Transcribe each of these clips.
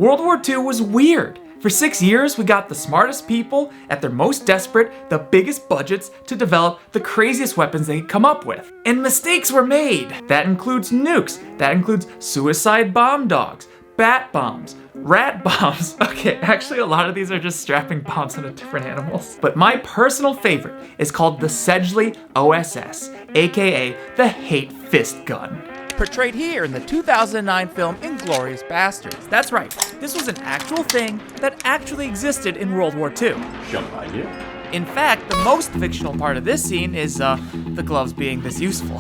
World War II was weird. For 6 years, we got the smartest people at their most desperate, the biggest budgets to develop the craziest weapons they could come up with. And mistakes were made. That includes nukes. That includes suicide bomb dogs, bat bombs, rat bombs. Okay, actually a lot of these are just strapping bombs onto different animals. But my personal favorite is called the Sedgley OSS, aka the Hate Fist Gun. Portrayed here in the 2009 film Inglourious Basterds. That's right, this was an actual thing that actually existed in World War II. Champagne? In fact, the most fictional part of this scene is the gloves being this useful.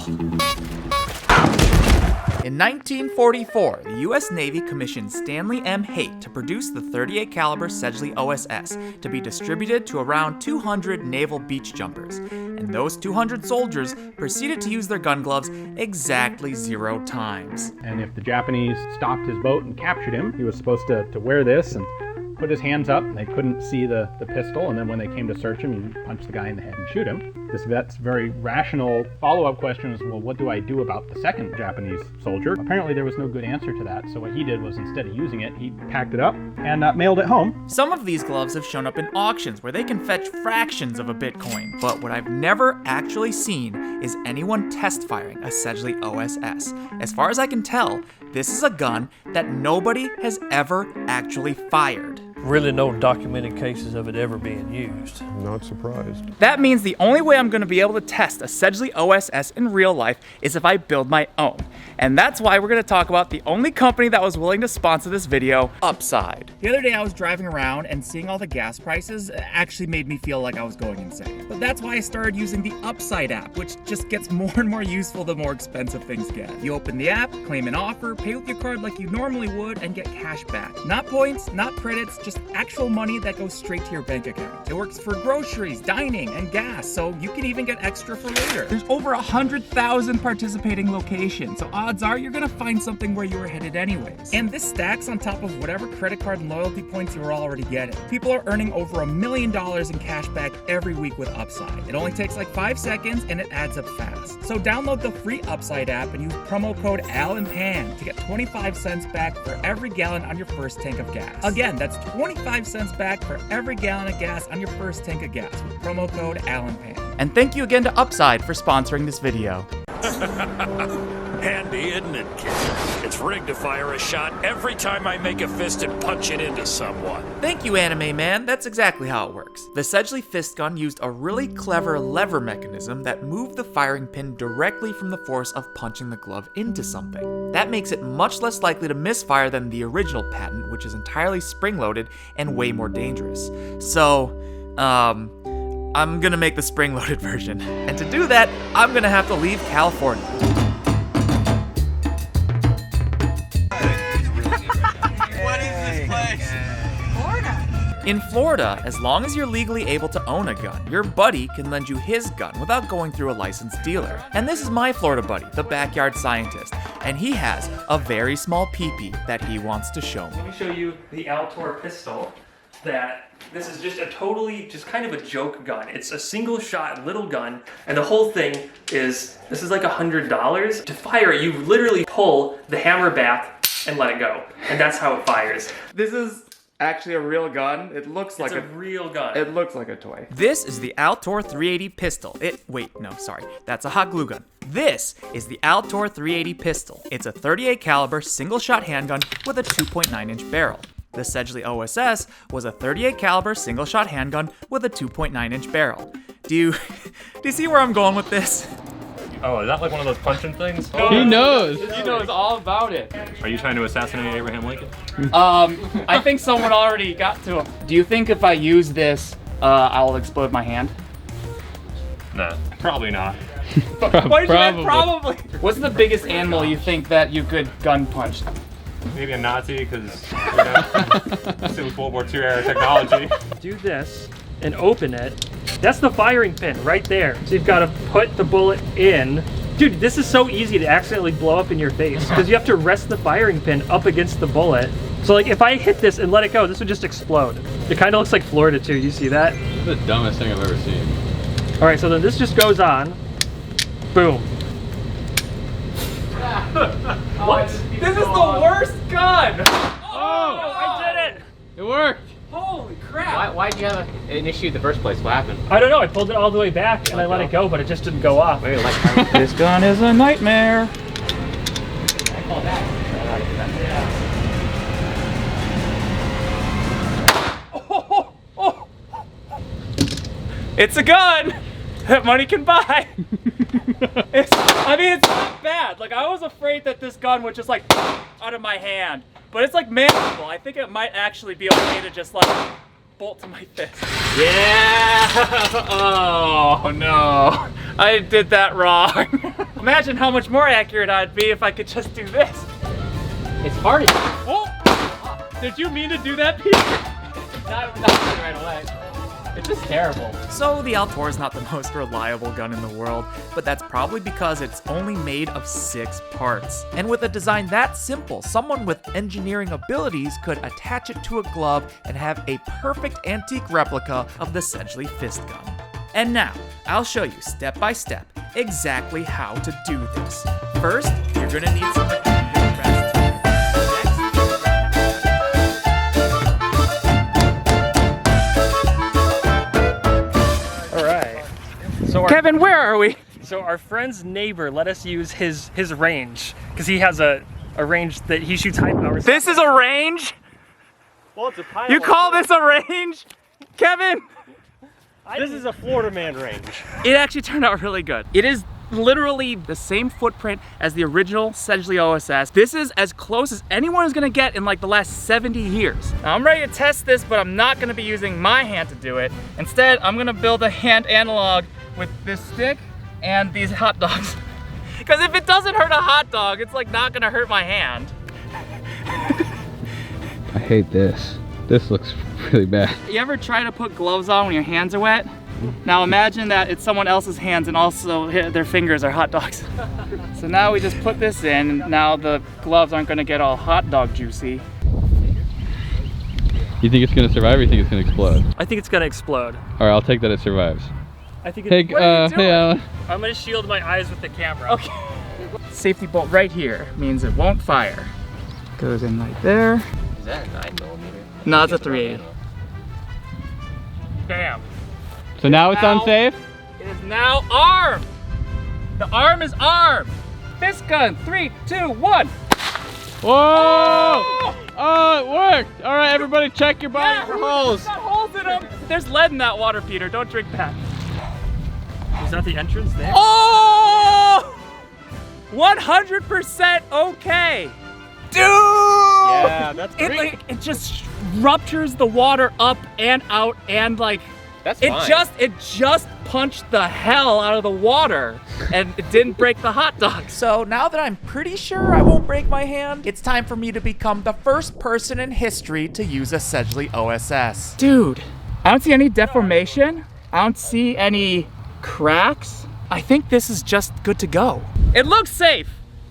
In 1944, the US Navy commissioned Stanley M. Haight to produce the .38 caliber Sedgley OSS to be distributed to around 200 naval beach jumpers. And those 200 soldiers proceeded to use their gun gloves exactly 0 times. And if the Japanese stopped his boat and captured him, he was supposed to wear this and put his hands up. They couldn't see the pistol, and then when they came to search him, you punch the guy in the head and shoot him. This vet's very rational follow-up question is, well, what do I do about the second Japanese soldier? Apparently there was no good answer to that, so what he did was, instead of using it, he packed it up and mailed it home. Some of these gloves have shown up in auctions where they can fetch fractions of a Bitcoin, but what I've never actually seen is anyone test firing a Sedgley OSS. As far as I can tell, this is a gun that nobody has ever actually fired. Really no documented cases of it ever being used. I'm not surprised. That means the only way I'm going to be able to test a Sedgley OSS in real life is if I build my own. And that's why we're going to talk about the only company that was willing to sponsor this video, Upside. The other day I was driving around and seeing all the gas prices actually made me feel like I was going insane. But that's why I started using the Upside app, which just gets more and more useful the more expensive things get. You open the app, claim an offer, pay with your card like you normally would, and get cash back. Not points, not credits, just actual money that goes straight to your bank account. It works for groceries, dining, and gas, so you can even get extra for later. There's over 100,000 participating locations, so odds are you're gonna find something where you were headed anyways. And this stacks on top of whatever credit card and loyalty points you were already getting. People are earning over $1 million in cash back every week with Upside. It only takes like 5 seconds and it adds up fast. So download the free Upside app and use promo code ALANPAN to get 25 cents back for every gallon on your first tank of gas. Again, that's 25 cents back for every gallon of gas on your first tank of gas with promo code ALANPAN. And thank you again to Upside for sponsoring this video. Handy, isn't it, kid? It's rigged to fire a shot every time I make a fist and punch it into someone. Thank you, Anime Man. That's exactly how it works. The Sedgley Fist Gun used a really clever lever mechanism that moved the firing pin directly from the force of punching the glove into something. That makes it much less likely to misfire than the original patent, which is entirely spring-loaded and way more dangerous. So, I'm gonna make the spring-loaded version. And to do that, I'm gonna have to leave California. In Florida, as long as you're legally able to own a gun, your buddy can lend you his gun without going through a licensed dealer. And this is my Florida buddy, the backyard scientist, and he has a very small peepee that he wants to show me. Let me show you the Altor pistol. This is just just kind of a joke gun. It's a single shot little gun, and the whole thing is, this is like $100. To fire it, you literally pull the hammer back and let it go, and that's how it fires. This is actually a real gun. It looks like a real gun. It looks like a toy. This is the Altor 380 pistol. That's a hot glue gun. This is the Altor 380 pistol. It's a .38 caliber single shot handgun with a 2.9-inch barrel. The Sedgley OSS was a .38 caliber single shot handgun with a 2.9-inch barrel. Do you see where I'm going with this? Oh, is that like one of those punching things? He knows. He knows all about it. Are you trying to assassinate Abraham Lincoln? I think someone already got to him. Do you think if I use this, I'll explode my hand? Nah, probably not. Probably. What's the biggest animal you think that you could gun punch? Maybe a Nazi, because this was World War II era technology. Do this and open it. That's the firing pin right there. So you've got to put the bullet in. Dude, this is so easy to accidentally blow up in your face because you have to rest the firing pin up against the bullet. So like if I hit this and let it go, this would just explode. It kind of looks like Florida too. You see that? This is the dumbest thing I've ever seen. All right, so then this just goes on. Boom. What? This is the worst gun! Oh! It worked. Holy crap! Why'd you have an issue in the first place? What happened? I don't know. I pulled it all the way back and I let it go, but it just didn't go off. Wait, like, This gun is a nightmare. I call that. It's a gun that money can buy. I mean, it's not bad. Like, I was afraid that this gun would just like out of my hand, but it's like manageable. I think it might actually be okay to just like bolt to my fist. Yeah. Oh no, I did that wrong. Imagine how much more accurate I'd be if I could just do this. It's hard. Oh, did you mean to do that, Peter? Not right away. It's just terrible. So the Altor is not the most reliable gun in the world, but that's probably because it's only made of 6 parts. And with a design that simple, someone with engineering abilities could attach it to a glove and have a perfect antique replica of the Sedgley fist gun. And now, I'll show you step by step exactly how to do this. First, you're gonna need some rest. So Kevin, where are we? So our friend's neighbor let us use his range because he has a range that he shoots high power. This is a range? Well, it's a pile. You call this a range? Kevin? This is a Florida man range. It actually turned out really good. It is literally the same footprint as the original Sedgley OSS. This is as close as anyone is gonna get in like the last 70 years. Now I'm ready to test this, but I'm not gonna be using my hand to do it. Instead, I'm gonna build a hand analog with this stick and these hot dogs. Because if it doesn't hurt a hot dog, it's like not gonna hurt my hand. I hate this. This looks really bad. You ever try to put gloves on when your hands are wet? Now imagine that it's someone else's hands and also their fingers are hot dogs. So now we just put this in, and now the gloves aren't gonna get all hot dog juicy. You think it's gonna survive or you think it's gonna explode? I think it's gonna explode. Alright, I'll take that it survives. I think Hey, it's, hey Alan. I'm gonna shield my eyes with the camera. Okay. Safety bolt right here means it won't fire. Goes in right there. Is that a 9mm? No, it's a 3/8. Damn. So now it's unsafe? It is now armed. The arm is armed. Fist gun, 3, 2, 1. Whoa! Oh, it worked! Alright, everybody check your body for holes. It's got holes in them. There's lead in that water, Peter. Don't drink that. Is that the entrance there? Oh! 100% okay. Dude! Yeah, that's great. It just ruptures the water up and out and like That's it fine. just punched the hell out of the water and it didn't break the hot dog. So now that I'm pretty sure I won't break my hand, it's time for me to become the first person in history to use a Sedgley OSS. Dude, I don't see any deformation. I don't see any cracks. I think this is just good to go. It looks safe.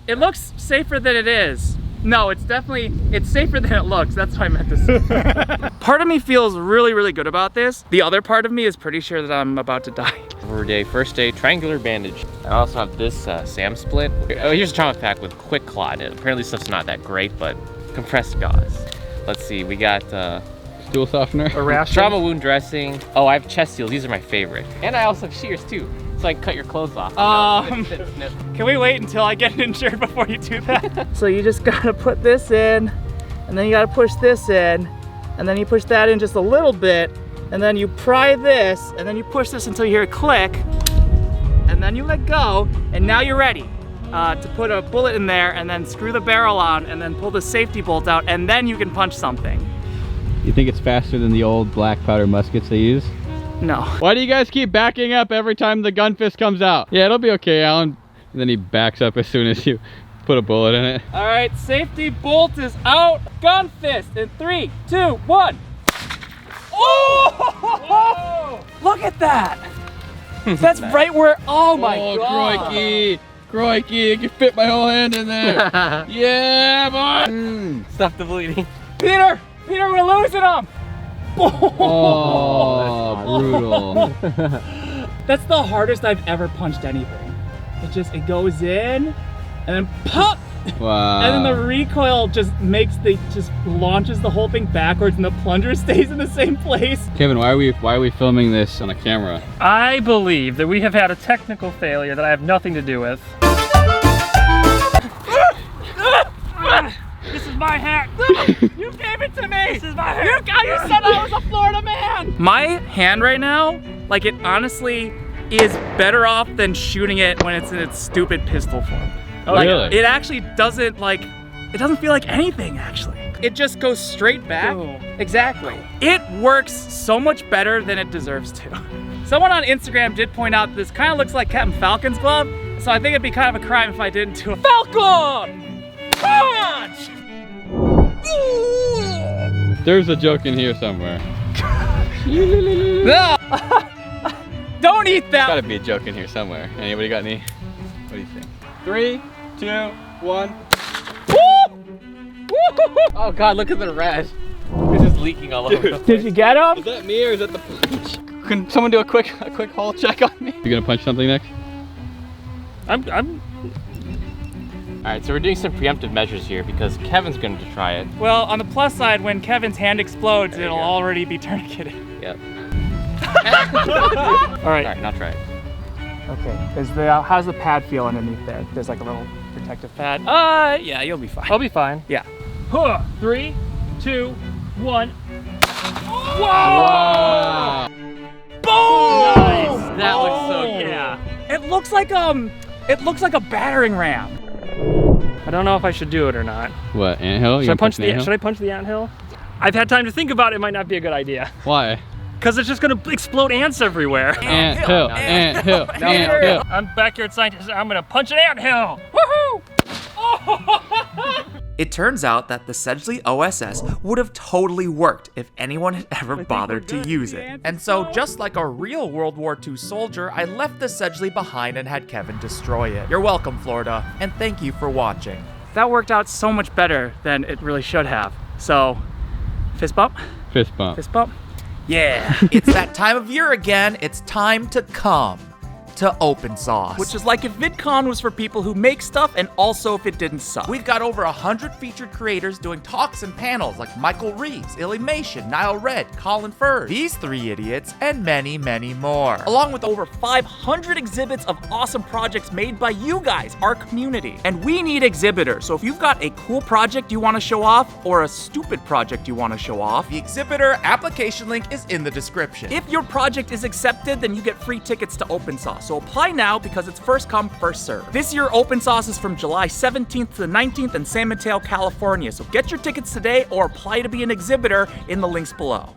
It looks safer than it is. No, it's safer than it looks. That's what I meant to say. Part of me feels really, really good about this. The other part of me is pretty sure that I'm about to die. First day, triangular bandage. I also have this SAM split. Oh, here's a trauma pack with quick claw in it. Apparently stuff's not that great, but compressed gauze. Let's see, we got Stool softener. A rash. trauma wound dressing. Oh, I have chest seals. These are my favorite. And I also have shears too. So I can cut your clothes off. Can we wait until I get injured before you do that? So you just gotta put this in, and then you gotta push this in, and then you push that in just a little bit, and then you pry this, and then you push this until you hear a click, and then you let go, and now you're ready to put a bullet in there, and then screw the barrel on, and then pull the safety bolt out, and then you can punch something. You think it's faster than the old black powder muskets they use? No. Why do you guys keep backing up every time the gun fist comes out? Yeah, it'll be okay, Alan. And then he backs up as soon as you put a bullet in it. All right, safety bolt is out. Gun fist in 3, 2, 1. Oh! Look at that. That's right where, oh my God. Crikey. Crikey, I can fit my whole hand in there. Yeah, boy. Stop the bleeding. Peter, we're losing them. Oh, brutal. That's the hardest I've ever punched anything. It goes in and then pop. Wow. And then the recoil just launches the whole thing backwards, and the plunger stays in the same place. Kevin, why are we filming this on a camera? I believe that we have had a technical failure that I have nothing to do with. This is my hat. You gave it to me. This is my hat. You said I was a Florida man. My hand right now, like, it honestly is better off than shooting it when it's in its stupid pistol form. Oh, like, really? It actually doesn't feel like anything, actually. It just goes straight back. Oh. Exactly. It works so much better than it deserves to. Someone on Instagram did point out this kind of looks like Captain Falcon's glove, so I think it'd be kind of a crime if I didn't do a Falcon! Punch! There's a joke in here somewhere. No! Don't eat that! There's gotta be a joke in here somewhere. Anybody got any? What do you think? 3, 2, 1. Oh God, look at the red. It's just leaking all over the place. Did you get him? Is that me or is that the punch? Can someone do a quick hole check on me? You gonna punch something next? I'm All right, so we're doing some preemptive measures here because Kevin's going to try it. Well, on the plus side, when Kevin's hand explodes, There you it'll go. already be tourniqueted. Yep. All right. All right, now try it. Okay. How's the pad feel underneath there? There's like a little protective pad. Yeah, you'll be fine. I'll be fine. Yeah. 3, 2, 1. Wow. Boom! Nice. That looks so Oh, good. yeah. It looks like a battering ram. I don't know if I should do it or not. What, anthill? Should I punch the anthill? I've had time to think about it. It might not be a good idea. Why? Because it's just gonna explode ants everywhere. Anthill, anthill, No, anthill. I'm backyard scientist. I'm gonna punch an anthill. Woohoo! It turns out that the Sedgley OSS would have totally worked if anyone had ever bothered to use it. And so, just like a real World War II soldier, I left the Sedgley behind and had Kevin destroy it. You're welcome, Florida, and thank you for watching. That worked out so much better than it really should have. So, fist bump? Fist bump. Fist bump? Yeah. It's that time of year again. It's time to come to open source, which is like if VidCon was for people who make stuff and also if it didn't suck. We've got over 100 featured creators doing talks and panels like Michael Reeves, Illymation, Nile Red, Colin Furze, these three idiots, and many, many more. Along with over 500 exhibits of awesome projects made by you guys, our community. And we need exhibitors, so if you've got a cool project you want to show off or a stupid project you want to show off, the exhibitor application link is in the description. If your project is accepted, then you get free tickets to open source. So apply now because it's first come, first serve. This year, Open Sauce is from July 17th to the 19th in San Mateo, California. So get your tickets today or apply to be an exhibitor in the links below.